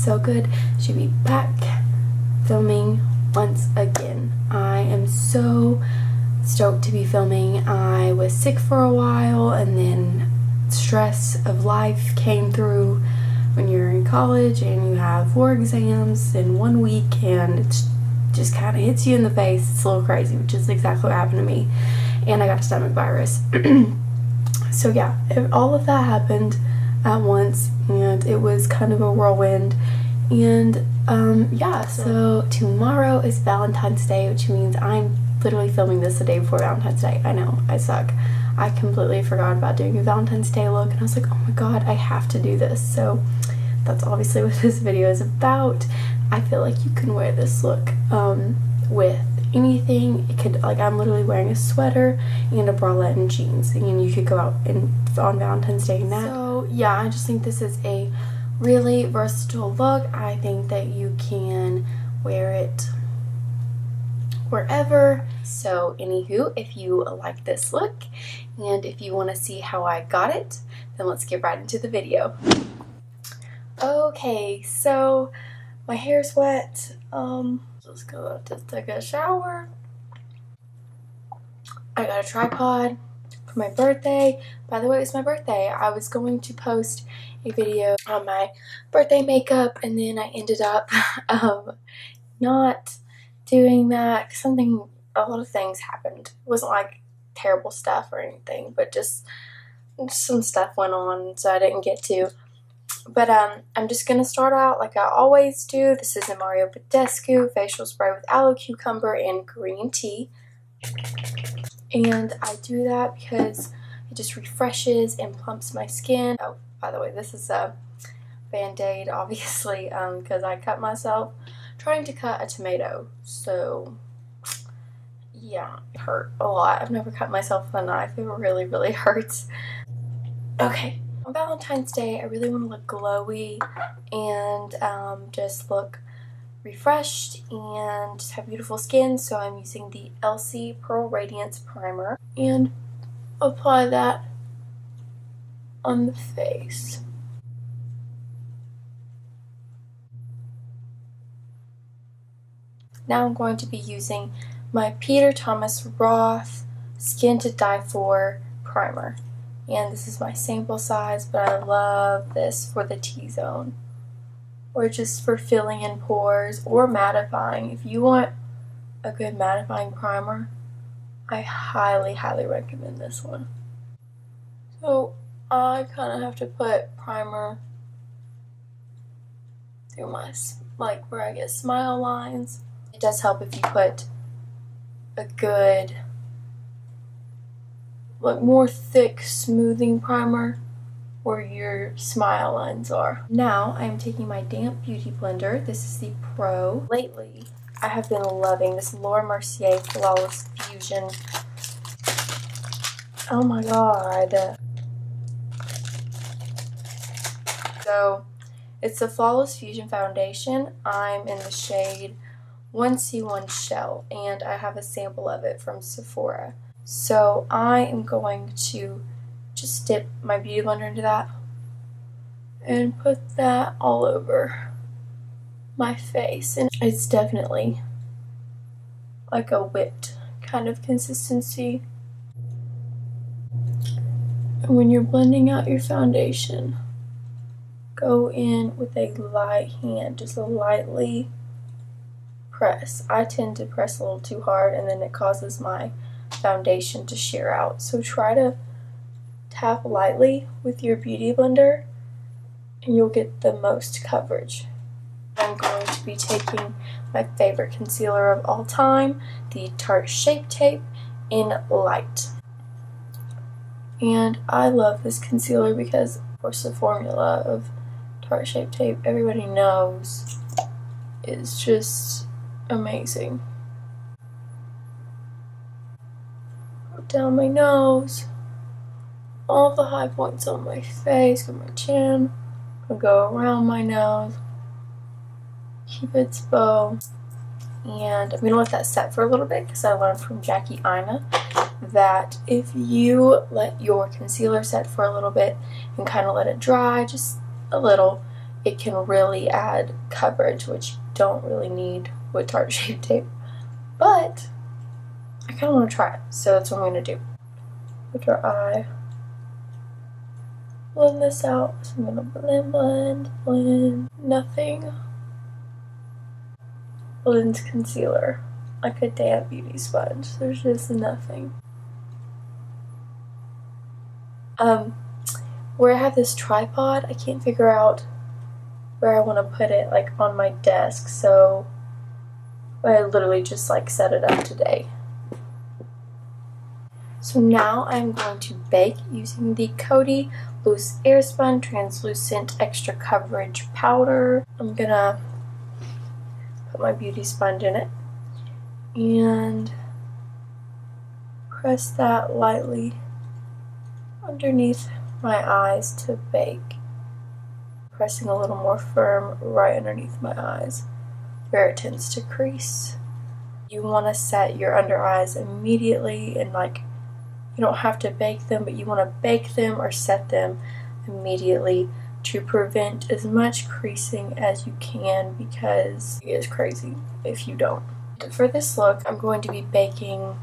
so good to be back filming once again. I am so stoked to be filming. I was sick for a while, and then stress of life came through when you're in college and you have 4 exams in 1 week, and it just kind of hits you in the face. It's a little crazy, which is exactly what happened to me. And I got a stomach virus. So yeah, all of that happened at once, and it was kind of a whirlwind. And yeah, so tomorrow is Valentine's Day, which means I'm literally filming this the day before Valentine's Day. I know, I suck. I completely forgot about doing a Valentine's Day look, and I was like, oh my god, I have to do this. So that's obviously what this video is about. I feel like you can wear this look with anything. It could, like, I'm literally wearing a sweater and a bralette and jeans, and you could go out on Valentine's Day now. So yeah, I just think this is a really versatile look. I think that you can wear it wherever. So anywho, if you like this look and if you want to see how I got it, then let's get right into the video. Okay, so my hair's wet. Just go to take a shower. I got a tripod for my birthday. By the way, it's my birthday. I was going to post a video on my birthday makeup, and then I ended up not doing that. A lot of things happened. It wasn't like terrible stuff or anything, but just some stuff went on, so I didn't get to. But I'm just going to start out like I always do. This is a Mario Badescu facial spray with aloe cucumber and green tea. And I do that because it just refreshes and plumps my skin. Oh, by the way, this is a Band-Aid, obviously, because I cut myself trying to cut a tomato. So yeah, it hurt a lot. I've never cut myself with a knife. It really, really hurts. Okay. On Valentine's Day, I really want to look glowy and just look refreshed and just have beautiful skin. So I'm using the Elsie Pearl Radiance Primer and apply that on the face. Now I'm going to be using my Peter Thomas Roth Skin to Die For Primer. And this is my sample size, but I love this for the T-zone, or just for filling in pores or mattifying. If you want a good mattifying primer, I highly, highly recommend this one. So I kind of have to put primer through my, like, where I get smile lines. It does help if you put a good, like, more thick smoothing primer where your smile lines are. Now I am taking my damp beauty blender. This is the Pro. Lately I have been loving this Laura Mercier Flawless Fusion. Oh my god. So it's the Flawless Fusion foundation. I'm in the shade 1C1 Shell, and I have a sample of it from Sephora. So I am going to just dip my beauty blender into that and put that all over my face. And it's definitely like a whipped kind of consistency. And when you're blending out your foundation, go in with a light hand, just lightly press. I tend to press a little too hard, and then it causes my foundation to shear out. So try to tap lightly with your beauty blender and you'll get the most coverage. I'm going to be taking my favorite concealer of all time, the Tarte Shape Tape in Light. And I love this concealer because, of course, the formula of Tarte Shape Tape, everybody knows, is just amazing. Down my nose, all the high points on my face, on my chin. I'll go around my nose, keep its bow, and I'm going to let that set for a little bit because I learned from Jackie Aina that if you let your concealer set for a little bit and kind of let it dry just a little, it can really add coverage, which you don't really need with Tarte Shape Tape. But I kind of want to try it, so that's what I'm going to do. With our eye. Blend this out. So I'm going to blend. Nothing blends concealer like a damn beauty sponge. There's just nothing. Where I have this tripod, I can't figure out where I want to put it, like on my desk, so I literally just like set it up today. So now I'm going to bake using the Coty Loose Airspun Translucent Extra Coverage Powder. I'm gonna put my beauty sponge in it and press that lightly underneath my eyes to bake. Pressing a little more firm right underneath my eyes where it tends to crease. You want to set your under eyes immediately, and like, you don't have to bake them, but you want to bake them or set them immediately to prevent as much creasing as you can, because it is crazy if you don't. For this look, I'm going to be baking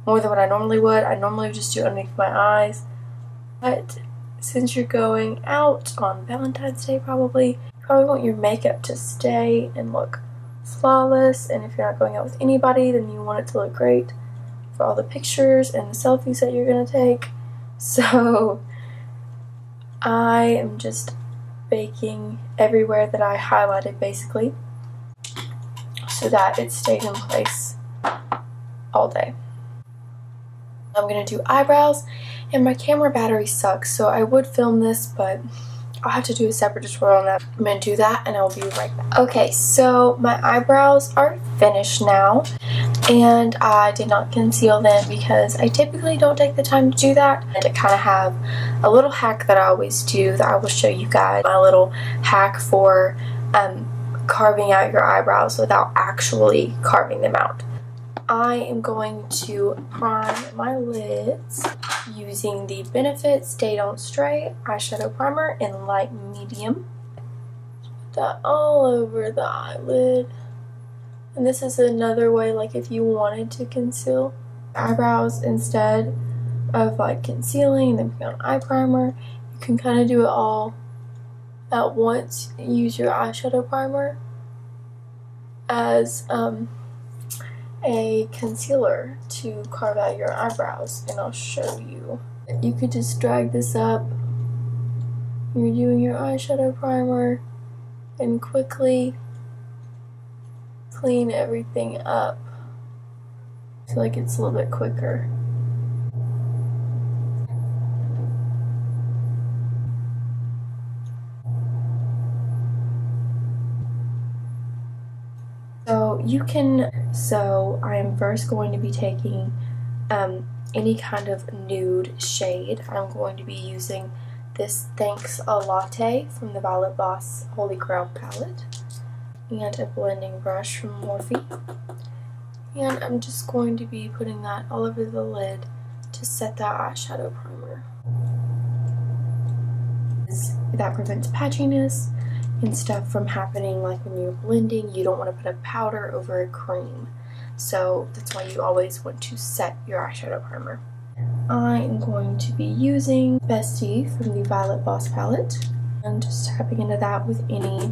more than what I normally would. I normally would just do it underneath my eyes, but since you're going out on Valentine's Day, you probably want your makeup to stay and look flawless, and if you're not going out with anybody, then you want it to look great for all the pictures and the selfies that you're going to take. So I am just baking everywhere that I highlighted, basically, so that it stays in place all day. I'm going to do eyebrows, and my camera battery sucks, so I would film this, but I'll have to do a separate tutorial on that. I'm going to do that, and I'll be right back. Okay, so my eyebrows are finished now, and I did not conceal them because I typically don't take the time to do that. And I kind of have a little hack that I always do that I will show you guys. My little hack for carving out your eyebrows without actually carving them out. I am going to prime my lids using the Benefit Stay Don't Stray eyeshadow primer in light medium. Put that all over the eyelid. And this is another way, like if you wanted to conceal eyebrows instead of like concealing and then putting on eye primer, you can kind of do it all at once. Use your eyeshadow primer as a concealer to carve out your eyebrows, and I'll show you. You could just drag this up. You're doing your eyeshadow primer and quickly clean everything up. I feel like it's a little bit quicker. So I am first going to be taking any kind of nude shade. I'm going to be using this Thanks a Latte from the Violet Voss Holy Grail palette, and a blending brush from Morphe. And I'm just going to be putting that all over the lid to set that eyeshadow primer. That prevents patchiness and stuff from happening, like when you're blending. You don't want to put a powder over a cream, so that's why you always want to set your eyeshadow primer. I am going to be using Bestie from the Violet Voss palette and just tapping into that with any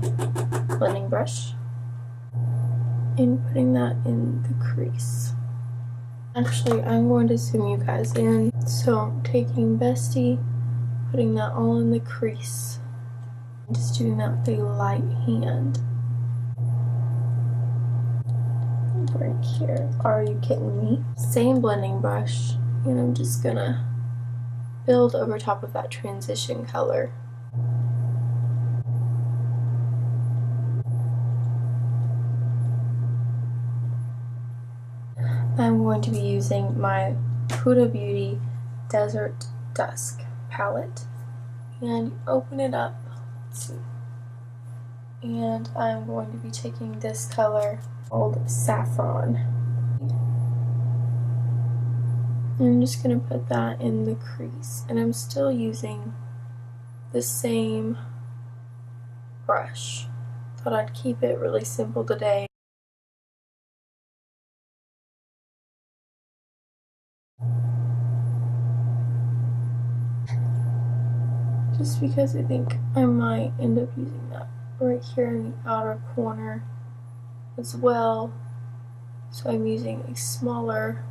blending brush and putting that in the crease. Actually, I'm going to zoom you guys in. So I'm taking Bestie, putting that all in the crease. Just doing that with a light hand. Right here. Are you kidding me? Same blending brush, and I'm just gonna build over top of that transition color. I'm going to be using my Huda Beauty Desert Dusk palette, and open it up. And I'm going to be taking this color called Saffron. I'm just going to put that in the crease, and I'm still using the same brush. Thought I'd keep it really simple today. Just because I think I might end up using that right here in the outer corner as well. So I'm using a smaller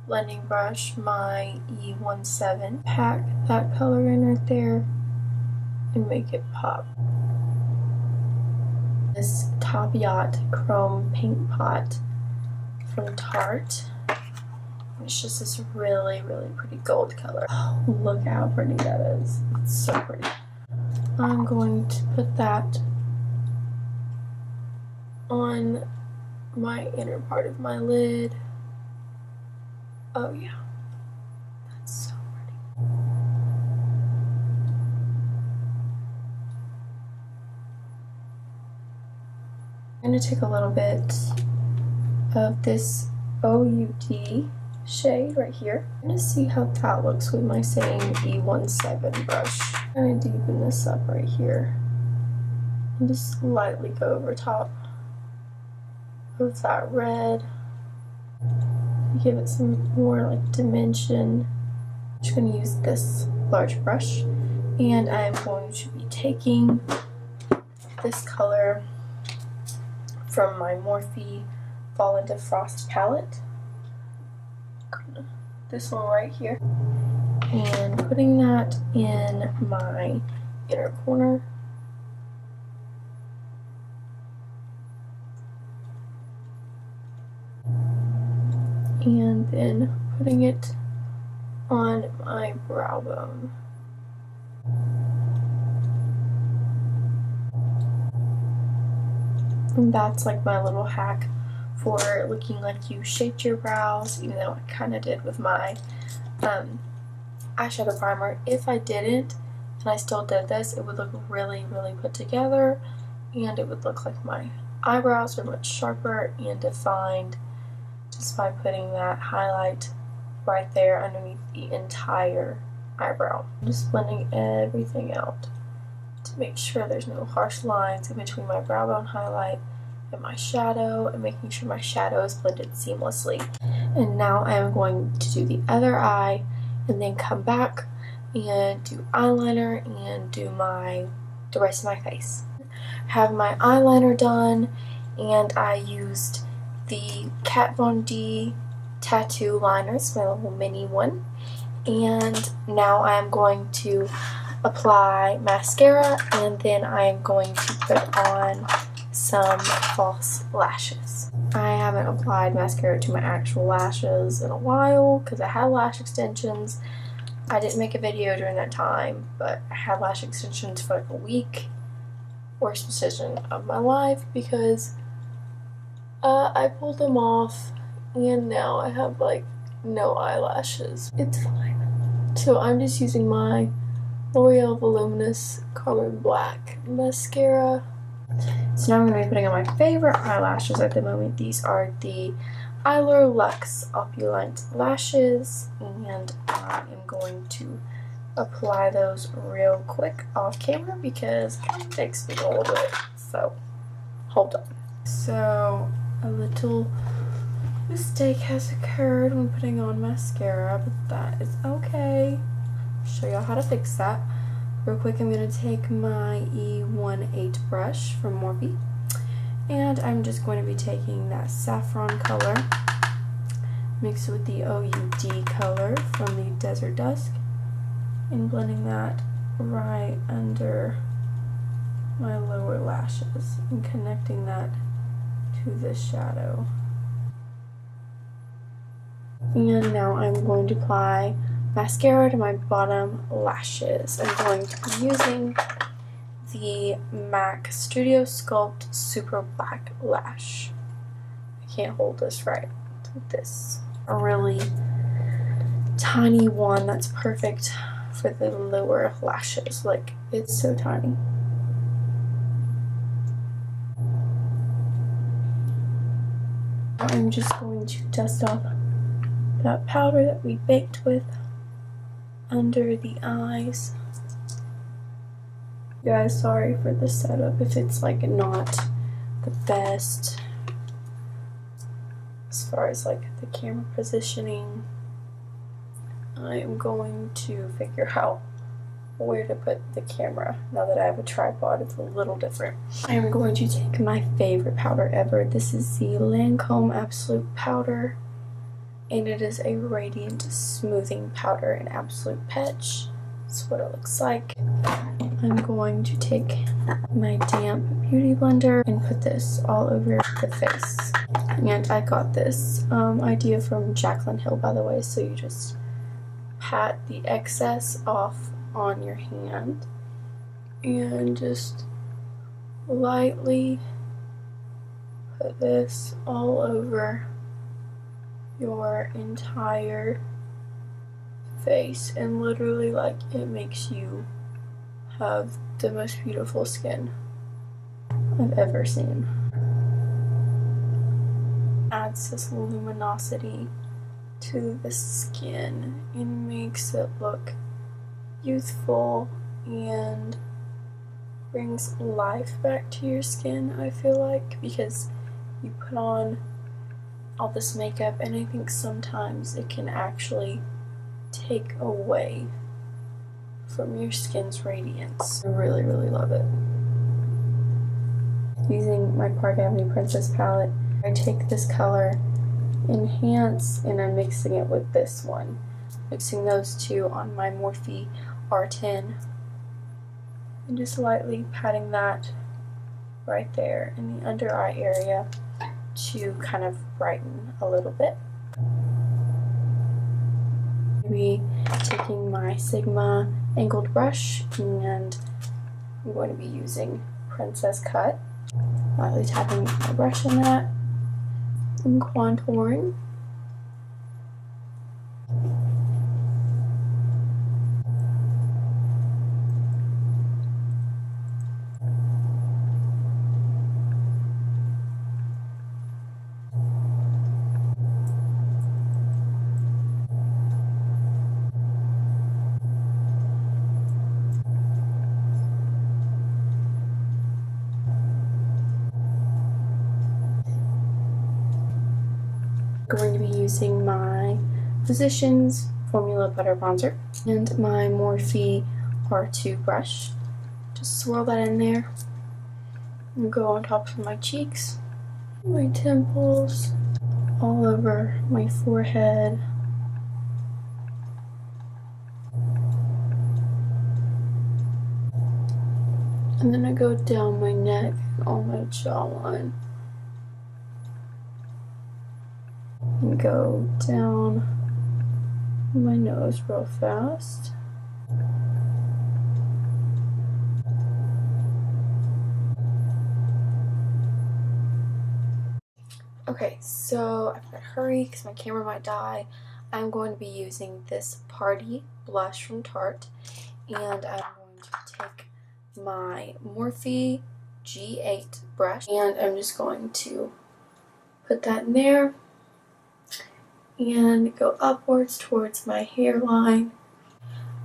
blending brush, my E17. Pack that color in right there and make it pop. This Top Yacht Chrome Paint Pot from Tarte. It's just this really, really pretty gold color. Oh, look how pretty that is. It's so pretty. I'm going to put that on my inner part of my lid. Oh yeah, that's so pretty. I'm going to take a little bit of this OUD shade right here. I'm going to see how that looks with my same E17 brush. I'm going to deepen this up right here and just slightly go over top of that red. Give it some more like dimension. I'm just going to use this large brush, and I'm going to be taking this color from my Morphe Fall into Frost palette, this one right here, and putting that in my inner corner. And then putting it on my brow bone. And that's like my little hack for looking like you shaped your brows, even though I kind of did with my eyeshadow primer. If I didn't and I still did this, it would look really, really put together, and it would look like my eyebrows are much sharper and defined just by putting that highlight right there underneath the entire eyebrow. I'm just blending everything out to make sure there's no harsh lines in between my brow bone highlight and my shadow, and making sure my shadow is blended seamlessly. And now I am going to do the other eye and then come back and do eyeliner and do the rest of my face. I have my eyeliner done, and I used the Kat Von D tattoo liners, my little mini one, and now I am going to apply mascara, and then I am going to put on some false lashes. I haven't applied mascara to my actual lashes in a while because I had lash extensions. I didn't make a video during that time, but I had lash extensions for like a week. Worst decision of my life because I pulled them off and now I have like no eyelashes. It's fine. So I'm just using my L'Oreal Voluminous Carbon Black mascara. So now I'm going to be putting on my favorite eyelashes at the moment. These are the Eyelure Luxe Opulent Lashes, and I am going to apply those real quick off camera because it kind of takes me a little bit. So hold on. So a little mistake has occurred when putting on mascara, but that is okay. I'll show y'all how to fix that. Real quick, I'm going to take my E18 brush from Morphe, and I'm just going to be taking that saffron color, mix it with the OUD color from the Desert Dusk, and blending that right under my lower lashes and connecting that to the shadow. And now I'm going to apply mascara to my bottom lashes. I'm going to be using the MAC Studio Sculpt Super Black Lash. I can't hold this right. This. A really tiny one that's perfect for the lower lashes. Like, it's so tiny. I'm just going to dust off that powder that we baked with under the eyes. Guys, sorry for the setup if it's like not the best as far as like the camera positioning. I am going to figure out where to put the camera now that I have a tripod. It's a little different. I am going to take my favorite powder ever. This is the Lancome Absolute Powder, and it is a radiant smoothing powder in Absolute Petch. That's what it looks like. I'm going to take my damp beauty blender and put this all over the face. And I got this idea from Jaclyn Hill, by the way. So you just pat the excess off on your hand and just lightly put this all over your entire face, and literally like it makes you have the most beautiful skin I've ever seen. Adds this luminosity to the skin and makes it look youthful and brings life back to your skin, I feel like, because you put on all this makeup and I think sometimes it can actually take away from your skin's radiance. I really, really love it. Using my Park Avenue Princess palette, I take this color Enhance and I'm mixing it with this one. Mixing those two on my Morphe R10 and just lightly patting that right there in the under eye area to kind of brighten a little bit. Maybe taking my Sigma angled brush, and I'm going to be using Princess Cut. Lightly tapping my brush in that and contouring. Going to be using my Physicians Formula Butter Bronzer and my Morphe R2 brush. Just swirl that in there and go on top of my cheeks, my temples, all over my forehead. And then I go down my neck and on my jawline. And go down my nose real fast. Okay, so I've got to hurry because my camera might die. I'm going to be using this Paaarty blush from Tarte, and I'm going to take my Morphe G8 brush, and I'm just going to put that in there and go upwards towards my hairline.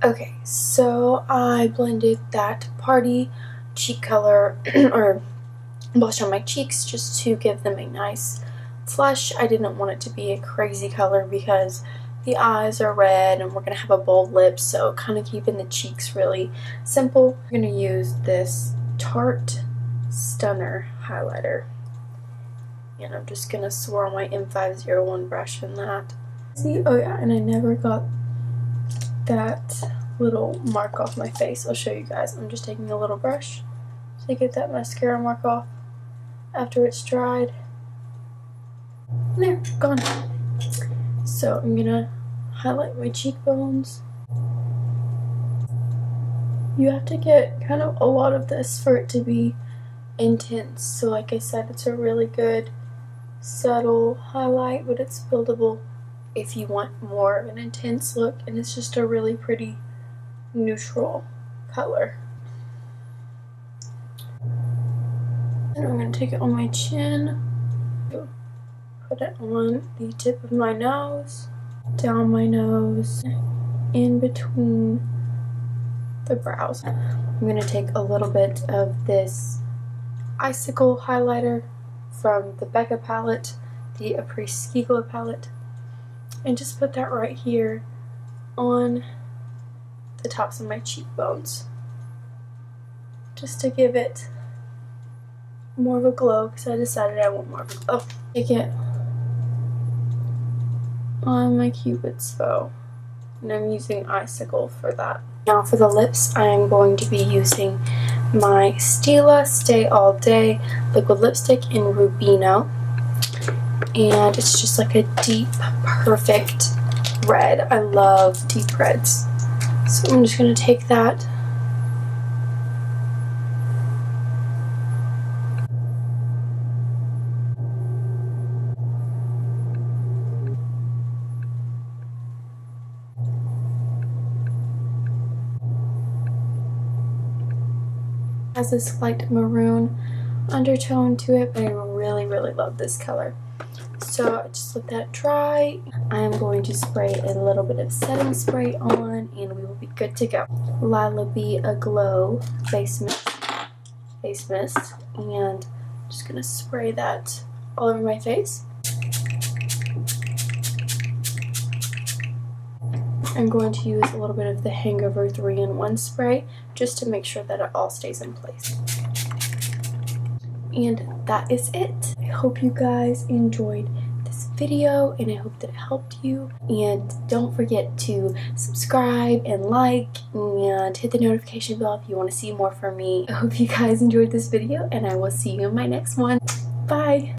Okay, so I blended that Paaarty cheek color or blush on my cheeks just to give them a nice flush. I didn't want it to be a crazy color because the eyes are red and we're going to have a bold lip, so kind of keeping the cheeks really simple. We're going to use this Tarte Stunner highlighter. And I'm just going to swirl my M501 brush in that. See, oh yeah, and I never got that little mark off my face. I'll show you guys. I'm just taking a little brush to get that mascara mark off after it's dried. And there, gone. So I'm going to highlight my cheekbones. You have to get kind of a lot of this for it to be intense. So like I said, it's a really good subtle highlight, but it's buildable if you want more of an intense look, and it's just a really pretty neutral color. And I'm going to take it on my chin, put it on the tip of my nose, down my nose, in between the brows. I'm going to take a little bit of this icicle highlighter from the Becca palette, the April palette, and just put that right here on the tops of my cheekbones, just to give it more of a glow, because I decided I want more of a glow. Take it on my Cupid's bow, and I'm using icicle for that. Now for the lips, I am going to be using my Stila Stay All Day liquid lipstick in Rubino, and it's just like a deep, perfect red. I love deep reds, so I'm just going to take that has this light maroon undertone to it, but I really love this color. So I just let that dry. I am going to spray a little bit of setting spray on, and we will be good to go. Lila Be a Glow face mist, and I'm just gonna spray that all over my face. I'm going to use a little bit of the Hangover 3-in-1 spray just to make sure that it all stays in place. And that is it. I hope you guys enjoyed this video, and I hope that it helped you. And don't forget to subscribe and like and hit the notification bell if you want to see more from me. I hope you guys enjoyed this video, and I will see you in my next one. Bye!